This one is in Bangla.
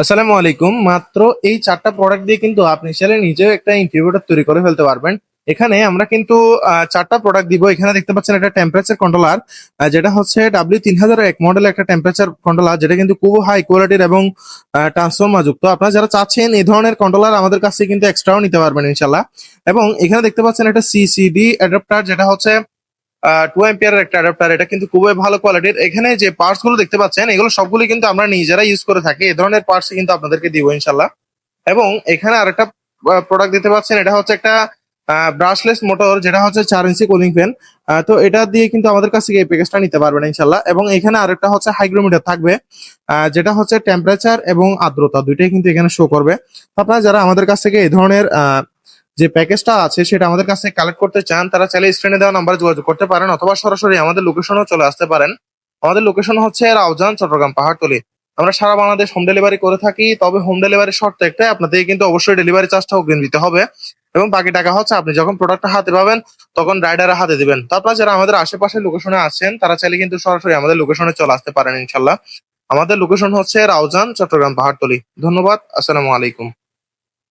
আসসালামু আলাইকুম। মাত্র এই 4টা প্রোডাক্ট দিয়ে কিন্তু আপনি চাইলে নিজেও একটা ইনকিউবেটর তৈরি করে ফেলতে পারবেন। এখানে আমরা কিন্তু 4টা প্রোডাক্ট দিব। এখানে দেখতে পাচ্ছেন একটা টেম্পারেচার কন্ট্রোলার, যেটা হচ্ছে W3001 মডেলের একটা টেম্পারেচার কন্ট্রোলার, যেটা কিন্তু খুব হাই কোয়ালিটির এবং ট্রান্সফর্মার যুক্ত। আপনারা যারা চাচ্ছেন এই ধরনের কন্ট্রোলার আমাদের কাছে কিন্তু এক্সট্রাও নিতে পারবেন ইনশাল্লাহ। এবং এখানে দেখতে পাচ্ছেন একটা সিসিডি অ্যাডাপ্টার, যেটা হচ্ছে 2 অ্যাম্পিয়ারের একটা অ্যাডাপ্টার। এটা কিন্তু খুবই ভালো কোয়ালিটির। এখানে যে পার্টস গুলো দেখতে পাচ্ছেন এগুলো সবগুলো কিন্তু আমরা নিজেরা ইউজ করে থাকি। এই ধরনের পার্টস কিন্তু আপনাদেরকে দিব ইনশাল্লাহ। এবং এখানে আরেকটা প্রোডাক্ট দিতে পাচ্ছেন, এটা হচ্ছে একটা ব্রাশলেস মোটর, যেটা হচ্ছে 4 ইঞ্চি কুলিং ফ্যান। তো এটা দিয়ে কিন্তু আমাদের কাছ থেকে এই প্যাকেজটা নিতে পারবেন ইনশাল্লাহ। এবং এখানে আরেকটা হচ্ছে হাইগ্রোমিটার থাকবে, যেটা হচ্ছে টেম্পারেচার এবং আর্দ্রতা দুইটাই কিন্তু এখানে শো করবে। তো আপনারা যারা আমাদের কাছ থেকে এই ধরনের যে প্যাকেজটা আছে সেটা আমাদের কাছে কালেক্ট করতে চান, তারা চাইলে স্ক্রিনে দেওয়া নাম্বারে যোগাযোগ করতে পারেন, অথবা সরাসরি আমাদের লোকেশনেও চলে আসতে পারেন। আমাদের লোকেশন হচ্ছে রাউজান, চট্টগ্রাম, পাহাড়তলী। আমরা সারা বাংলাদেশ হোম ডেলিভারি করে থাকি। তবে হোম ডেলিভারির শর্ত একটাই, আপনাদের কিন্তু অবশ্যই ডেলিভারি চার্জটা অগ্রিম দিতে হবে। এবং বাকি টাকা হচ্ছে আপনি যখন প্রোডাক্টটা হাতে পাবেন তখন রাইডারের হাতে দিবেন। তো আপনারা যারা আমাদের আশেপাশে লোকেশনে আছেন তারা চাইলে কিন্তু সরাসরি আমাদের লোকেশনে চলে আসতে পারেন ইনশাল্লাহ। আমাদের লোকেশন হচ্ছে রাউজান, চট্টগ্রাম, পাহাড়তলী। ধন্যবাদ। আসসালামু আলাইকুম।